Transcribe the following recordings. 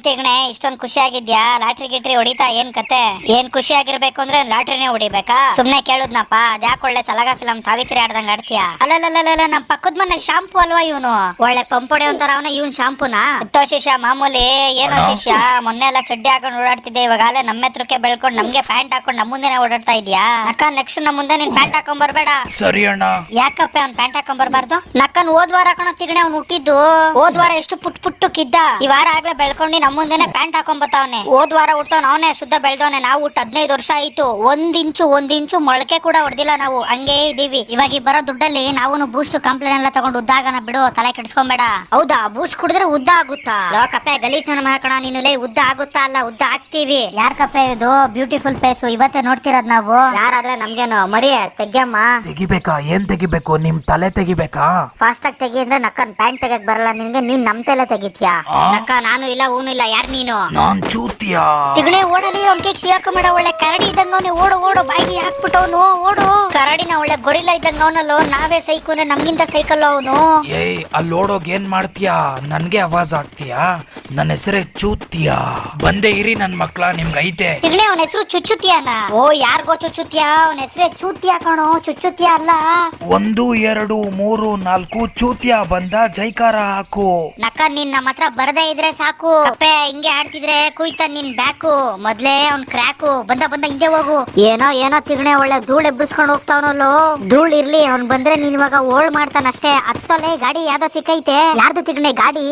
ತಿಗಣೆ ಇಷ್ಟೊಂದ್ ಖುಷಿ ಆಗಿದ್ಯಾ? ಲಾಟ್ರಿ ಗಿಟ್ರಿ ಹೊಡಿತಾ ಏನ್ ಕತೆ? ಏನ್ ಖುಷಿ ಆಗಿರ್ಬೇಕು ಅಂದ್ರೆ ಲಾಟ್ರಿನೇ ಹೊಡಿಬೇಕಾ? ಸುಮ್ನೆ ಕೇಳುದ್ನಪ್ಪ. ಅದ್ಯಾಕ್ ಒಳ್ಳೆ ಸಲಗ ಫಿಲಂ ಸಾವಿತ್ರಿ ಆಡ್ದಂಗ ಆಡ್ತೀಯಾ? ಅಲ್ಲಲ್ಲ ನಮ್ ಪಕ್ಕದ ಮನೆ ಶಾಂಪು ಅಲ್ವಾ ಇವನು? ಒಳ್ಳೆ ಪಂಪೊಡೆ ಅಂತಾರ ಅವನ, ಇವನ್ ಶಾಂಪುನಾ? ಶಿಷ್ಯ ಮಾಮೂಲಿ. ಏನೋ ಶಿಷ್ಯ, ಮೊನ್ನೆ ಎಲ್ಲ ಚಡ್ಡಿ ಹಾಕೊಂಡು ಓಡಾಡ್ತಿದ್ದೆ, ಇವಾಗಲೇ ನಮ್ಮ ಹತ್ರಕ್ಕೆ ಬೆಳ್ಕೊಂಡು ನಮ್ಗೆ ಪ್ಯಾಂಟ್ ಹಾಕೊಂಡು ನಮ್ಮ ಮುಂದೆನೆ ಓಡಾಡ್ತಾ ಇದ್ಯಾ? ನಕ್ಕ ನೆಕ್ಸ್ಟ್ ನಮ್ಮ ಮುಂದೆ ನೀನ್ ಪ್ಯಾಂಟ್ ಹಾಕೊಂಡ್ ಬರ್ಬೇಡ. ಸರಿ ಅಣ್ಣ. ಯಾಕಪ್ಪ ಅವ್ನ್ ಪ್ಯಾಂಟ್ ಹಾಕೊಂಡ್ ಬರ್ಬಾರ್ದು? ನಕ್ಕನ್ ಹೋದ್ವಾರ ಹಾಕೋಣ ತಿಗಣೆ ಅವ್ನು ಹುಟ್ಟಿದ್ದು. ಹೋದ್ವಾರ ಎಷ್ಟು ಪುಟ್ಟು ಕಿದ್ದ, ಈ ವಾರ ಆಗ್ಲೇ ಬೆಳ್ಕೊಂಡು ನಮ್ಮ ಮುಂದೆನೆ ಪ್ಯಾಂಟ್ ಹಾಕೊಂಡ್ ಬರ್ತಾವನೆ. ಹೋದ್ವಾರ ಹುಟ್ಟವನ್ ಅವನೇ ಶುದ್ಧ ಬೆಳ್ದವನೆ. ನಾವು ಹುಟ್ಟು 15 ವರ್ಷ ಆಯ್ತು. ಒಂದ್ ಇಂಚು ಮೊಳಕೆ ಕೂಡ ಹೊಡೆದಿಲ್ಲ ನಾವು, ಹಂಗೇ ಇದೀವಿ. ಇವಾಗ ಬರೋ ದುಡ್ಡಲ್ಲಿ ನಾವು ಬೂಸ್ಟ್ ಕಂಪ್ಲೇಂಟ್ ಎಲ್ಲ ತಗೊಂಡು ಉದ್ದಾಗನ ಬಿಡು, ತಲೆ ಕೆಡಿಸ್ಕೊಂಬೇಡ. ಹೌದಾ, ಬೂಸ್ಟ್ ಕುಡಿದ್ರೆ ಉದ್ದ ಆಗುತ್ತಾ? ಕಪ್ಪೆ ಗಲೀಜ್ ನನ್ನ ಮಾಡ್ಕೊಣ ನೀನು. ಲೇ, ಉದ್ದ ಆಗುತ್ತಾ? ಅಲ್ಲ, ಉದ್ದ ಆಗ್ತೀವಿ. ಯಾರ್ ಕಪ್ಪೆ ಇದು? ಬ್ಯೂಟಿಫುಲ್ ಫೇಸು ಇವತ್ತೇ ನೋಡ್ತಿರೋದ್ ನಾವು. ಯಾರಾದ್ರೆ ನಮ್ಗೇನು ಮರಿ ತೆಗ್ಯಮ್ಮ. ತೆಗಿಬೇಕಾ? ಏನ್ ತೆಗಿಬೇಕು? ನಿಮ್ ತಲೆ ತೆಗಿಬೇಕಾ? ಫಾಸ್ಟ್ ಆಗಿ ತೆಗಿ ಅಂದ್ರೆ ನಕ್ಕನ್ ಪ್ಯಾಂಟ್ ತೆಗಕ್ ಬರಲ್ಲ ನಿನ್ಗೆ. ನೀನ್ ನಮ್ ತಲೆ ತೆಗಿತ್ಯಾ? ನಕ್ಕ ನಾನು ಇಲ್ಲ ಊನು ಇಲ್ಲ. ಯಾರ್ ನೀನು? ನಾನ್ ಚೂತಿಯಾ. ತಿಗಣೆ ಓಡಲಿ, ಅವ್ನ ಕೇಕ್ ಸಿಗಾಕೊಂಬೇಡ. ಒಳ್ಳೆ ಕರಡಿ ಇದ್ದಂಗ ಅವನೇ. ಓಡು ಬಾಯಿಗೆ ಹಾಕ್ಬಿಟ್ಟವನು. ಓಡು. ಕರಡಿನ ಒಳ್ಳೆ ಗೊರಿಲ್ಲ ಇದ್ದಂಗ ಅವನಲ್ಲೋ. ನಾವೇ ಸೈಕೋನೆ, ನಮ್ಗಿಂತ ಸೈಕಲ್ ಅವನು. ಏಯ್, ಅಲ್ಲಿ ಓಡೋಗ್ ಏನ್ ಮಾಡ್ತೀಯಾ? ನನ್ಗೆ ಆವಾಜ್ ಆಗ್ತೀಯಾ? ನನ್ನ ಹೆಸರೇ ಚೂತಿಯಾ. ಬಂದೆ ಇರಿ ನನ್ ಮಕ್ಳ, ನಿಮ್ಗೆ ಐತೆ. ತಿಗಣೆ ಅವನ ಹೆಸರು ಚುಚ್ಚುತಿಯಾನ? ಓ, ಯಾರ್ಗೋ ಚುಚ್ಚುತಿಯಾ? ಅವನ ಹೆಸರೇ ಚೂತಿಯಾ ಕಣೋ, ಚುಚ್ಚುತಿಯಾ ಅಲ್ಲ. 1 2 3 4 ಚೂತಿಯಾ ಬಂದ, ಜೈಕಾರ ಹಾಕು. ನಕ್ಕ ನೀನ್ ನಮ್ಮ ಹತ್ರ ಬರದೇ ಇದ್ರೆ ಸಾಕು. ಕಪ್ಪೆ ಹಿಂಗೆ ಆಡ್ತಿದ್ರೆ ಕುಯ್ತ ನಿನ್ ಬ್ಯಾಕು. ಮೊದ್ಲೇ ಅವ್ನ್ ಕ್ರ್ಯಾಕು. ಬಂದ ಹಿಂದೆ ಹೋಗು. ಏನೋ ತಿಗಣೆ ಒಳ್ಳೆ ಧೂಳ್ ಎಬ್ಬಿಸ್ಕೊಂಡು ಹೋಗ್ತಾವನಲ್ಲೋ. ಧೂಳ್ ಇರ್ಲಿ, ಅವ್ನ್ ಬಂದ್ರೆ ನೀನ್ ಇವಾಗ ಓಳ್ ಮಾಡ್ತಾನಷ್ಟೇ. ಹತ್ತಲೆ ಗಾಡಿ ಯಾವ್ದೋ ಸಿಕ್ಕೈತೆ. ಯಾರ್ದು ತಿಗಣೆ ಗಾಡಿ?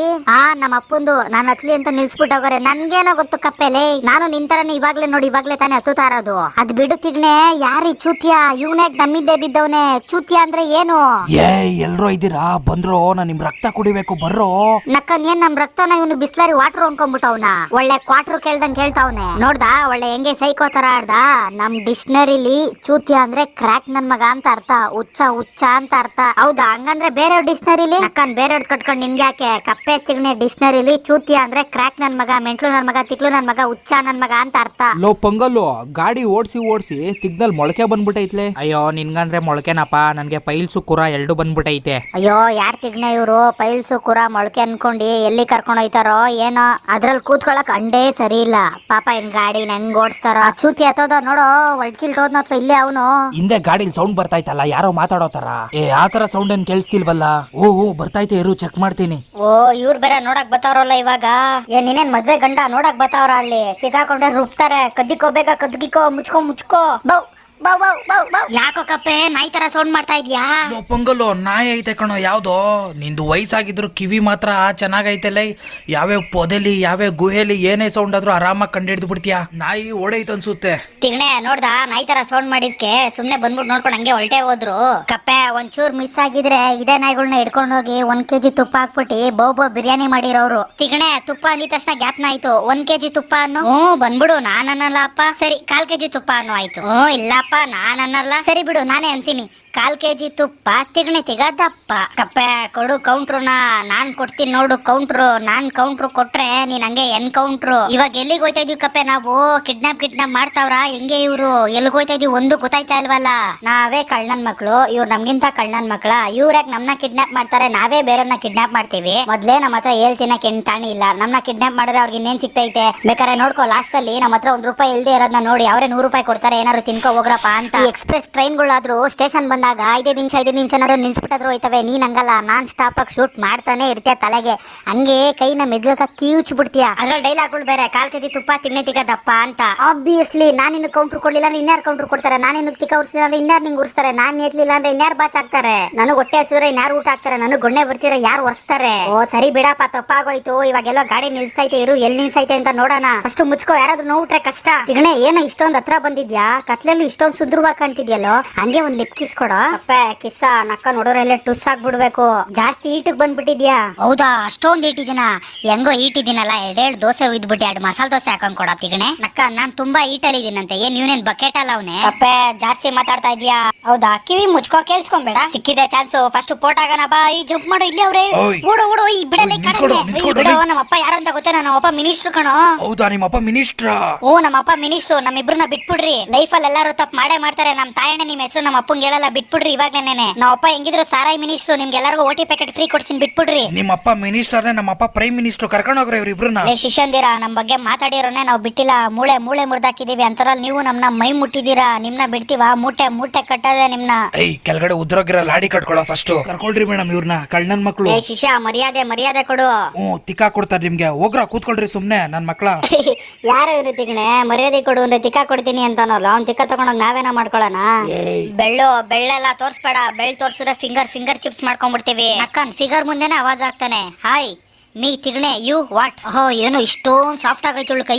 ನಮ್ಮ ಅಪ್ಪಂದು. ನಾನ್ ಹತ್ಲಿ ಅಂತ ನಿಲ್ಸ್ಬಿಟ್ಟೋಗ್ರೆ. ನನ್ಗೇನೋ ಗೊತ್ತು ಕಪ್ಪೆಲೆ. ನಾನು ನಿಂತರನೇ ಇವಾಗ್ಲೇ ನೋಡಿ, ಇವಾಗ್ಲೇ ತಾನೇ ಹತ್ತುತ್ತಾ ಇರೋದು. ಅದ್ ಬಿಡು ತಿಗಣೆ, ಯಾರಿ ಚೂತಿಯಾ? ಇವ್ನಾಗ ನಮ್ಮಿದ್ದೆ ಬಿದ್ದವನೆ. ಚೂತಿಯಾ ಅಂದ್ರೆ ಏನು? ಎಲ್ರೋ ಇದ್ದೀರಾ? ಬಂದ್ರೋ, ನಾನ್ ನಿಮ್ ರಕ್ತ ಕುಡಿಬೇಕು, ಬರ್ರೋ. ನಕ್ಕನ್ ಏನ್ ನಮ್ ರಕ್ತನ ಇವನು ಬಿಸ್ಲಾರಿ ವಾಟರ್ ಅನ್ಕೊಂಡ್ಬಿಟ್ಟವ್ನ. ಒಳ್ಳೆ ಕ್ವಾಟ್ರು ಕೇಳ್ದಂಗ್ ಕೇಳ್ತಾವ್ನೆ. ನೋಡ್ದ ಒಳ್ಳೆ ಹೆಂಗೆ ಸೈಕೋ ತರ ಆಡ್ದ. ನಮ್ ಡಿಕ್ಷನರಿಲಿ ಚೂತಿಯಾ ಅಂದ್ರೆ ಕ್ರ್ಯಾಕ್ ನನ್ ಮಗ ಅಂತ ಅರ್ಥ. ಹುಚ್ಚ ಅಂತ ಅರ್ಥ. ಹೌದಾ? ಹಂಗಂದ್ರೆ ಬೇರೆ ಡಿಕ್ಷನರಿಲಿ? ನಕ್ಕನ್ ಬೇರೆ ಕಟ್ಕೊಂಡ್ ನಿಮ್ಗೆ ಯಾಕೆ? ಕಪ್ಪೆ ತಿಗಣೆ ಡಿಕ್ಷನರಿಲಿ ಚೂತಿಯಾ ಅಂದ್ರೆ ಕ್ರ್ಯಾಕ್ ನನ್ ಮಗ, ಮೆಂಟ್ಲು ನನ್ ಮಗ, ತಿಕ್ಲು ನನ್ ಮಗ, ಹುಚ್ಚ ನನ್ ಮಗ ಅಂತ ಅರ್ಥ. ಲೋ ಪೊಂಗಲ್ಲು, ಗಾಡಿ ಓಡಿಸಿ ತಿಗ್ನಲ್ ಮೊಳಕೆ ಬಂದ್ಬಿಟ್ಟೈತ್ಲೆ. ಅಯ್ಯೋ, ನಿನ್ಗಂದ್ರೆ ಮೊಳಕೆನಪ್ಪ, ನನ್ಗೆ ಪೈಲ್ಸು ಕುರ 2 ಬಂದ್ಬಿಟ್ಟೈತೆ. ಅಯ್ಯೋ, ಯಾರ್ ತಿಗ್ನೆ ಇವ್ರು? ಪೈಲ್ಸು ಕುರ ಮೊಳಕೆ ಅನ್ಕೊಂಡಿ ಎಲ್ಲಿ ಕರ್ಕೊಂಡ್ ಹೋಯ್ತಾರೋ ಏನೋ. ಅದ್ರಲ್ಲಿ ಕೂತ್ಕೊಳಕ್ ಅಂಡೇ ಸರಿ ಇಲ್ಲ ಪಾಪ. ಇನ್ ಗಾಡಿ ಹೆಂಗ್ ಓಡಿಸ್ತಾರೋ. ಚೂತಿ ಹತ್ತೋದ ನೋಡೋ, ಒಳ್ಕಿಲ್ಟೋದ್ನ ಅಥವಾ ಇಲ್ಲೇ ಅವನು. ಹಿಂದೆ ಗಾಡಿಲಿ ಸೌಂಡ್ ಬರ್ತಾಯ್ತಲ್ಲ, ಯಾರೋ ಮಾತಾಡೋತಾರ. ಆತರ ಸೌಂಡ್ ಏನ್ ಕೇಳಿಸ್ತಿಲ್ವಲ್ಲ? ಓ ಬರ್ತಾಯ್ತೆ ಇರು, ಚೆಕ್ ಮಾಡ್ತೀನಿ. ಓ, ಇವ್ರು ಬೇರೆ ನೋಡಕ್ ಬತ್ತಾವ್ರಲ್ಲ ಇವಾಗ. ನೀನೇನ್ ಮದ್ವೆ ಗಂಡ ನೋಡಕ್ ಬತ್ತಾವ್ರ? ಅಲ್ಲಿ ಸಿಗಾಕೊಂಡ್ರೆ ರುಬ್ತಾರೆ. ಕದ್ದಿಕೋಬೇಕ, ಕದ್ದಿಕೋ, ಮುಚ್ಕೋ. ಯಾಕೋ ಕಪ್ಪೆ ನಾಯಿ ತರ ಸೌಂಡ್ ಮಾಡ್ತಾ ಇದ್ಯಾ? ಪೊಂಗಲು, ನಾಯಿ ಐತೆ ಕಣೋ. ಯಾವ್ದೋ ನಿಂದು ವಯಸ್ಸಾಗಿದ್ರು ಕಿವಿ ಮಾತ್ರ ಚೆನ್ನಾಗೈತೆಲ್ಲ. ಯಾವ್ಯಾವ ಪೊದೆಲಿ, ಯಾವ್ಯಾವ ಗುಹೆಲಿ ಏನೇ ಸೌಂಡ್ ಆದ್ರೂ ಆರಾಮಾಗಿ ಕಂಡಿಡ್ದು ಬಿಡ್ತೀಯಾ. ನಾಯಿ ಓಡೈತ್ ಅನ್ಸುತ್ತೆ. ತಿಗಣೆ ನೋಡ್ದ ನಾಯಿ ತರ ಸೌಂಡ್ ಮಾಡಿದ್ಕೆ ಸುಮ್ನೆ ಬಂದ್ಬಿಟ್ಟು ನೋಡ್ಕೊಂಡು ಹಂಗೆ ಹೊಲ್ಟೆ ಹೋದ್ರು. ಕಪ್ಪೆ ಒಂಚೂರ್ ಮಿಸ್ ಆಗಿದ್ರೆ ಇದೇ ನಾಯಿಗಳನ್ನ ಹಿಡ್ಕೊಂಡು ಹೋಗಿ 1 kg ತುಪ್ಪ ಹಾಕ್ಬಿಟ್ಟು ಬಹು ಬಿರಿಯಾನಿ ಮಾಡಿರೋರು. ತಿಗಣೆ ತುಪ್ಪ ಅಂದಿದ ತಕ್ಷಣ ಗ್ಯಾಪ್ನ ಆಯ್ತು. 1 kg ತುಪ್ಪ ಅನ್ನು. ಬಂದ್ಬಿಡು, ನಾನ್ ಅನ್ನಲ್ಲ ಅಪ್ಪ. ಸರಿ, 1/4 kg ತುಪ್ಪ ಅನ್ನು ಆಯ್ತು. ಇಲ್ಲಪ್ಪ, ನಾನ್ ಅನ್ನಲ್ಲ. ಸರಿ ಬಿಡು, ನಾನೇ ಅಂತೀನಿ. 1/4 kg ತುಪ್ಪ. ತಿಗಣೆ ತಿಗದಪ್ಪ. ಕಪ್ಪೆ ಕೊಡು ಕೌಂಟ್ರುನ. ನಾನ್ ಕೊಡ್ತೀನಿ ನೋಡು ಕೌಂಟ್ರು. ನಾನ್ ಕೌಂಟ್ರು ಕೊಟ್ರೆ ನೀನ್ ಹಂಗೆ ಎನ್ಕೌಂಟ್ರು. ಇವಾಗ ಎಲ್ಲಿಗೆ ಹೋಯ್ತಾ ಇದೀವಿ ಕಪ್ಪೆ ನಾವು? ಕಿಡ್ನಾಪ್ ಮಾಡ್ತಾವ್ರ ಹೆಂಗೆ ಇವ್ರು? ಎಲ್ಲಿಗೆ ಹೋಯ್ತಾ ಇದೀವಿ ಒಂದು ಗೊತ್ತಾಯ್ತಾ ಇಲ್ವಲ್ಲ. ನಾವೇ ಕಳ್ಳನ್ ಮಕ್ಳು, ಇವ್ರು ನಮ್ಗಿಂತ ಕಳ್ಳನ್ ಮಕ್ಳ. ಇವ್ರ್ಯಾಕ್ ನಮ್ನ ಕಿಡ್ನಾಪ್ ಮಾಡ್ತಾರೆ? ನಾವೇ ಬೇರೆಯವ್ರನ್ನ ಕಿಡ್ನಾಪ್ ಮಾಡ್ತೀವಿ. ಮೊದ್ಲೇ ನಮ್ಮ ಹತ್ರ ಹೇಳ್ತಿನ ಕೆಂಟಾಣಿ ಇಲ್ಲ. ನಮ್ನ ಕಿಡ್ನಾಪ್ ಮಾಡಿದ್ರೆ ಅವ್ರಿಗೆ ಇನ್ನೇನ್ ಸಿಗ್ತೈತೆ? ಬೇಕಾದ್ರೆ ನೋಡ್ಕೋ, ಲಾಸ್ಟ್ ಅಲ್ಲಿ ನಮ್ಮ ಹತ್ರ 1 ರೂಪಾಯಿ ಇಲ್ದೇ ಇರೋದನ್ನ ನೋಡಿ ಅವ್ರೆ 100 ರೂಪಾಯಿ ಕೊಡ್ತಾರೆ. ಏನಾದ್ರು ತಿನ್ಕೋ ಹೋಗ್ರಪ್ಪ ಅಂತ. ಎಕ್ಸ್ಪ್ರೆಸ್ ಟ್ರೈನ್ಗಳಾದ್ರೂ ಸ್ಟೇಷನ್ ಬಂದಾಗ 5 ನಿಮಿಷ ನಿಲ್ಸ್ಬಿಟ್ಟಾದ್ರು ಹೋಯ್ತವೆ. ನೀನ್ ಹಂಗಲ್ಲ, ನಾನ್ ಸ್ಟಾಪ್ ಆಗಿ ಶೂಟ್ ಮಾಡ್ತಾನೆ ಇರ್ತೀಯ ತಲೆಗೆ. ಹಂಗೆ ಕೈನ ಮೆದ್ಲಕ ಕಿವುಚ್ ಬಿಡ್ತೀಯ. ಅದ್ರಲ್ಲಿ ಡೈಲಾಗ್ಗಳು ಬೇರೆ. 1/4 kg ತುಪ್ಪ, ತಿಗಣೆ ತಿಗದಪ್ಪ ಅಂತ. ಆಬ್ವಿಯಸ್ಲಿ ನಾನು ಇನ್ನು ಕೌಂಟ್ರ್ ಕೊಡ್ಲಿಲ್ಲ ಅಂದ್ರೆ ಇನ್ಯಾರು ಕೌಂಟ್ರ್ ಕೊಡ್ತಾರೆ? ನಾನು ಇನ್ನು ತಿಕ್ಕ ಉರ್ಸಿಲ್ಲ ಅಂದ್ರೆ ಇನ್ಯಾರು ನಿಂಗೆ ಉರ್ಸ್ತಾರೆ? ನಾನ್ ಎತ್ಲಿಲ್ಲ ಅಂದ್ರೆ ಇನ್ಯಾರು ಬಾಚ್ ಹಾಕ್ತಾರೆ? ನನಗೆ ಹೊಟ್ಟೆ ಹಸಿದ್ರೆ ಇನ್ಯಾರು ಊಟ ಹಾಕ್ತಾರೆ? ನನಗೆ ಗೊಣ್ಣೆ ಬರ್ತೀರ ಯಾರು ಒರ್ಸ್ತಾರೆ? ಓ ಸರಿ ಬಿಡಪ್ಪ, ತಪ್ಪಾಗೋಯ್ತು. ಇವಾಗೆಲ್ಲ ಗಾಡಿ ನಿಲ್ಸ್ತೈತೆ, ಇರು ಎಲ್ಲಿ ನಿಲ್ಸೈತೆ ಅಂತ ನೋಡೋಣ. ಫಸ್ಟ್ ಮುಚ್ಕೋ, ಯಾರಾದ್ರೂ ನೋಡ್ರೆ ಕಷ್ಟ. ತಿಗಣೆ ಏನೋ ಇಷ್ಟೊಂದ್ ಹತ್ರ ಬಂದಿದ್ಯಾ? ಕತ್ಲಲ್ಲಿ ಇಷ್ಟೊಂದ್ ಸುಂದರವಾಗಿ ಕಾಣ್ತಿದ್ಯಲ್ಲೋ. ಹಂಗೆ ಒಂದ್ ಲಿಪ್ ಕಿಸ್ ಕೊಡೋ. ಅಪ್ಪ ಕಿಸ್ಸ ನಕ್ಕ ನೋಡೋರೆಲ್ಲ ಟುಸ್ ಆಗ್ಬಿಡ್ಬೇಕು. ಜಾಸ್ತಿ ಈಟಿಗೆ ಬಂದ್ಬಿಟ್ಟಿದ್ಯಾ? ಹೌದಾ, ಅಷ್ಟೊಂದ್ ಈಟಿದಿನ? ಹೆಂಗೋ ಈಟಿದಿನಲ್ಲ, 2 ದೋಸೆ ಉಯ್ದ್ಬಿಟ್ಟು 2 ಮಸಾಲೆ ದೋಸೆ ಹಾಕೊಂಡ್ ಕೊಡ ತಿಗಣೆ. ನಕ್ಕ ನಾನ್ ತುಂಬಾ ಈಟಲ್ಲಿ ಇದೀನಂತೆ. ಏನ್ ಇವ್ನೇನ್ ಬಕೆಟ್ ಅಲ್ಲ ಅವನೇ? ಅಪ್ಪೆ ಜಾಸ್ತಿ ಮಾತಾಡ್ತಾ ಇದ್ಯಾ? ಹೌದಾ, ಕಿವಿ ಮುಚ್ಕೋ, ಕೇಳಿಸ್ಕೊಂಬೇಡ. ಸಿಕ್ಕಿದೆ ಚಾನ್ಸ್. ಫಸ್ಟ್ ಪೋಟ್ ಆಗೋಣ ಬಾ. ಈ ಜಂಪ್ ಮಾಡು, ಇಲ್ಲಿ ಅವ್ರೆ. ಓಡು ಈ ಬಿಡಲೇ ಕಡೆ ಬಿಡೋ. ನಮ್ಮಪ್ಪ ಯಾರಂತ ಗೊತ್ತೇನ? ನಮ್ಮಪ್ಪ ಮಿನಿಸ್ಟ್ರು ಕಣೋ. ಹೌದಾ, ನಿಮ್ಮಪ್ಪ ಮಿನಿಸ್ಟ್ರಾ? ನಮ್ಮಪ್ಪ ಮಿನಿಸ್ಟ್ರು. ನಮ್ಮಿಬ್ರನ್ನ ಬಿಟ್ಬಿಡ್ರಿ. ಲೈಫಲ್ಲಿ ಎಲ್ಲಾರು ತಪ್ಪು ಮಾಡೇ ಮಾಡ್ತಾರೆ. ನಮ್ಮ ತಾಯಣ್ಣ ನಿಮ್ಮ ಹೆಸರು ನಮ್ಮ ಅಪ್ಪಂಗೆ ಹೇಳಲ್ಲ, ಬಿಟ್ಬಿಡ್ರಿ ಇವಾಗ್ಲೇನೆ. ನಮ್ಮ ಅಪ್ಪ ಹೆಂಗಿದ್ರು ಸಾರಾಯಿ ಮಿನಿಸ್ಟ್ರು, ನಿಮ್ಗೆಲ್ಲರಿಗೂ ಓಟಿ ಪ್ಯಾಕೆಟ್ ಫ್ರೀ ಕೊಡ್ಸಿನ್, ಬಿಟ್ಬಿಡ್ರಿ. ನಿಮ್ಮಪ್ಪ ಮಿನಿಸ್ಟರ್ನೇ, ನಮ್ಮಪ್ಪ ಪ್ರೈಮ್ ಮಿನಿಸ್ಟರ್, ಕರ್ಕೊಂಡು ಹೋಗ್ರಿ ಇವ್ರಿಬ್ರನ್ನ. ಲೇ ಶಿಷ್ಯಂದಿರ, ನಮ್ ಬಗ್ಗೆ ಮಾತಾಡಿರೋನೆ ನಾವು ಬಿಟ್ಟಿಲ್ಲ, ಮೂಳೆ ಮೂಳೆ ಮುರ್ದಾಕಿದೀವಿ ಅಂತಾರಲ್ಲಿ ನೀವು ನಮ್ನ ಮೈ ಮುಟ್ಟಿದೀರಾ. ನಿಮ್ನ ಬಿಡ್ತೀವ? ಮೂಟೆ ಮೂಟೆ ಕಟ್ಟದೆ ನಿಮ್ನ. ಕೆಳಗಡೆ ಉದ್ರೋಗಿರೋ ಲಾಡಿ ಕಟ್ಕೊಳ್ಳೋ ಫಸ್ಟ್. ಕರ್ಕೊಳ್ರಿ ಮೇಡಮ್ ಇವ್ರನ್ನ, ಕಳ್ಳನ್ ಮಕ್ಳು. ಏ ಶಿಷ್ಯ, ಮರ್ಯಾದೆ ಕೊಡು. ತಿಕ್ಕಾ ಕೊಡ್ತಾರೆ ನಿಮ್ಗೆ. ಹೋಗ್ರ ಕೂತ್ಕೊಳ್ರಿ ಸುಮ್ನೆ ನನ್ ಮಕ್ಳ. ಯಾರು ಇವ್ರು ತಿಗಣೆ? ಮರ್ಯಾದೆ ಕೊಡು ಅಂದ್ರೆ ತಿಕ್ಕ ಕೊಡ್ತೀನಿ ಅಂತಾನಲ್ಲ, ಅವ್ನ್ ತಿಕ್ಕ ತಗೊಂಡೋಗ್ ನಾವೇನ ಮಾಡ್ಕೊಳ್ಳೋಣ? ಬೆಳ್ಳೆಲ್ಲ ತೋರ್ಸ್ಬೇಡ, ಬೆಳ್ ತೋರ್ಸಿದ್ರೆ ಫಿಂಗರ್ ಚಿಪ್ಸ್ ಮಾಡ್ಕೊಂಡ್ಬಿಡ್ತೀವಿ. ಅಕ್ಕನ್ ಫಿಗರ್ ಮುಂದೆನೆ ಆವಾಜ್ ಆಗ್ತಾನೆ. ಹಾಯ್ ಮೀ ತಿಗಣೆ, ಯು ವಾಟ್? ಓಹೋ, ಏನು ಇಷ್ಟೊಂದ್ ಸಾಫ್ಟ್ ಆಗೈತುಳು ಕೈ.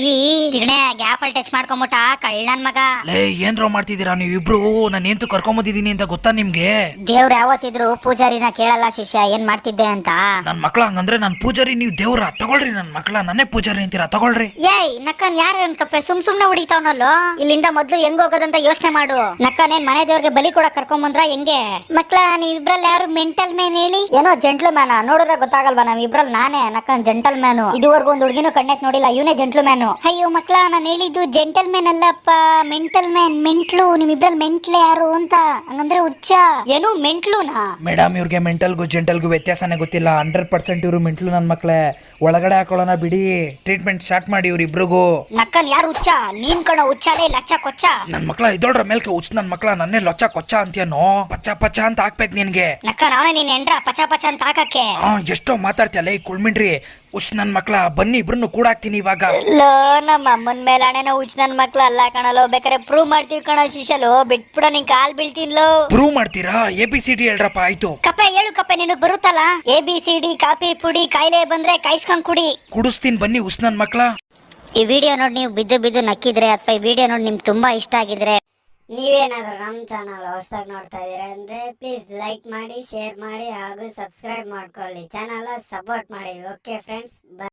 ತಿಗಣೆ ಗ್ಯಾಪ್ ಅಲ್ಲಿ ಟಚ್ ಮಾಡ್ಕೊಂಬಿಟ್ಟ ಕಳ್ಳನ್ ಮಗ. ಲೇ ಏನ್ರೋ ಮಾಡ್ತಿದ್ದೀರಾ ನೀವಿಬ್ರು? ನಾನು ಎಂತೂ ಕರ್ಕೊಂಬಂದಿದೀನಿ ಅಂತ ಗೊತ್ತಾ ನಿಮ್ಗೆ? ದೇವ್ರು ಯಾವತ್ತಿದ್ರು ಪೂಜಾರಿನ ಕೇಳಲ್ಲ ಶಿಷ್ಯ, ಏನ್ ಮಾಡ್ತಿದ್ದೆ ಅಂತ. ನನ್ ಮಕ್ಳ ಹಂಗಂದ್ರೆ ನಾನ್ ಪೂಜಾರಿ, ನೀವ್ ದೇವ್ರ. ತಗೊಳ್ರಿ ನನ್ ಮಕ್ಳ, ನನ್ನೇ ಪೂಜಾರಿ ಅಂತೀರಾ, ತಗೊಳ್ರಿ. ಏಯ್ ನಕ್ಕನ್, ಯಾರು ಅನ್ಕಪ್ಪೆ ಸುಮ್ನೆ ಹೊಡಿತಾವನಲ್ಲೋ. ಇಲ್ಲಿಂದ ಮೊದ್ಲು ಹೆಂಗ್ ಹೋಗೋದಂತ ಯೋಚನೆ ಮಾಡು. ನಕ್ಕನ್ ಏನ್ ಮನೆ ದೇವ್ರಿಗೆ ಬಲಿ ಕೂಡ ಕರ್ಕೊಂಡ್ ಬಂದ್ರ ಹೆಂಗೆ? ಮಕ್ಳ, ನೀವಿಬ್ರಲ್ಲಿ ಯಾರು ಮೆಂಟಲ್ ಮ್ಯಾನ್ ಹೇಳಿ? ಏನೋ ಜೆಂಟ್ಲ್ ಮ್ಯಾನ ನೋಡಿದ್ರೆ ಗೊತ್ತಾಗಲ್ವಾ? ನಾವ್ ಇಬ್ರಲ್ಲಿ ನಾನೇ ನಕ್ಕನ್ ಜೆಂಟಲ್ ಮ್ಯಾನು. ಇದುವರೆಗೂ ಒಂದ್ ಹುಡುಗಿನೂ ಕಣ್ಣೆತ್ ನೋಡಿಲ್ಲ, ಇವನೇ ಜೆಂಟ್ಲ್ ಮ್ಯಾನು. ಅಯ್ಯೋ ಮಕ್ಳ, ನಾನು ಹೇಳಿದ್ದು ಜೆಂಟಲ್ ಮ್ಯಾನ್ ಅಲ್ಲಪ್ಪ, ಮೆಂಟಲ್ ಮ್ಯಾನ್. ಮೆಂಟ್ಲು, ನಿಮ್ಮಿಬ್ರಲ್ಲಿ ಮೆಂಟ್ಲೆ ಯಾರು ಅಂತ? ಹಂಗಂದ್ರೆ ಹುಚ್ಚ? ಏನು ಮೆಂಟ್ಲುನಾ? ಮೇಡಮ್ ಇವ್ರಿಗೆ ಮೆಂಟಲ್ಗೂ ಜೆಂಟಲ್ಗೂ ವ್ಯತ್ಯಾಸನೇ ಗೊತ್ತಿಲ್ಲ. 100% ಇವ್ರು ಮೆಂಟ್ಲು ನನ್ ಮಕ್ಳೇ. ಒಳಗಡೆ ಹಾಕೊಳ್ಳೋಣ ಬಿಡಿ, ಟ್ರೀಟ್ಮೆಂಟ್ ಸ್ಟಾರ್ಟ್ ಮಾಡಿ ಇವ್ರಿಬ್ರಿಗೂ. ನಕ್ಕನ್ ಯಾರು ಹುಚ್ಚ? ನೀನ್ ಕಣ ಹುಚ್ಚಾಲೆ, ಲಚ್ಚ ಕೊಚ್ಚ. ನನ್ ಮಕ್ಳ ಇದೊಳ್ರ ಮೇಲ್ಕೆ ಹುಚ್ಚ ನನ್ ಮಕ್ಳ, ನನ್ನೇ ಲೊಚ್ಚ ಕೊಚ್ಚ ಅಂತೀಯನೋ? ಪಚ್ಚ ಅಂತ ಹಾಕ್ಬೇಕು ನಿನ್ಗೆ. ನಕ್ಕನ್ ಅವನೇ ನೀನ್ ಎಂಡ್ರ ಪಚ ಅಂತ ಹಾಕಕ್ಕೆ. ಎಷ್ಟೋ ಮಾತಾಡ್ತಿಯಲ್ಲ ಈ ಕುಳ್ಮಿನ್ರಿ. ಹುಚ್ಚ ನನ್ ಮಕ್ಳ, ಬನ್ನಿ ಇಬ್ರನ್ನು ಕೂಡ ಹಾಕ್ತೀನಿ ಇವಾಗ. ಲೋ, ನಮ್ಮ ಅಮ್ಮನ ಮೇಲೆ ಹಣೆನ ಹುಚ್ಚ ನನ್ ಮಕ್ಳು ಅಲ್ಲ ಕಣಲೋ. ಬೇಕಾರೆ ಪ್ರೂವ್ ಮಾಡ್ತೀವಿ ಕಣ ಶಿಷ್ಯಲು, ಬಿಟ್ಬಿಡ, ನಿನ್ ಕಾಲ್ ಬೀಳ್ತೀನ್ಲೋ. ಪ್ರೂವ್ ಮಾಡ್ತೀರಾ? ABCD ಹೇಳ್ರಪ್ಪ. ಆಯ್ತು ಕಪ್ಪೆ ಹೇಳು ಕಪ್ಪೆ, ನಿನಗ್ ಬರುತ್ತಲ್ಲ ABCD. ಕಾಫಿ ಪುಡಿ, ಕಾಯಿಲೆ ಬಂದ್ರೆ ಕಾಯಿಸ್ಕೊಂಡ್ ಕುಡಿ. ಕುಡಿಸ್ತೀನಿ ಬನ್ನಿ ಹುಚ್ಚ ನನ್ ಮಕ್ಳ. ಈ ವಿಡಿಯೋ ನೋಡಿ ನೀವು ಬಿದ್ದು ನಕ್ಕಿದ್ರೆ, ಅಥವಾ ಈ ವಿಡಿಯೋ ನೋಡಿ ನಿಮ್ಗೆ ತುಂಬಾ ಇಷ್ಟ ಆಗಿದ್ರೆ, ನೀವೇನಾದ್ರೂ ನಮ್ಮ ಚಾನಲ್ ಹೊಸದಾಗಿ ನೋಡ್ತಾ ಇದೀರಾ ಅಂದ್ರೆ ಪ್ಲೀಸ್ ಲೈಕ್ ಮಾಡಿ, ಶೇರ್ ಮಾಡಿ ಹಾಗೂ ಸಬ್ಸ್ಕ್ರೈಬ್ ಮಾಡ್ಕೊಳ್ಳಿ. ಚಾನಲ್ ಸಪೋರ್ಟ್ ಮಾಡಿ. Okay friends,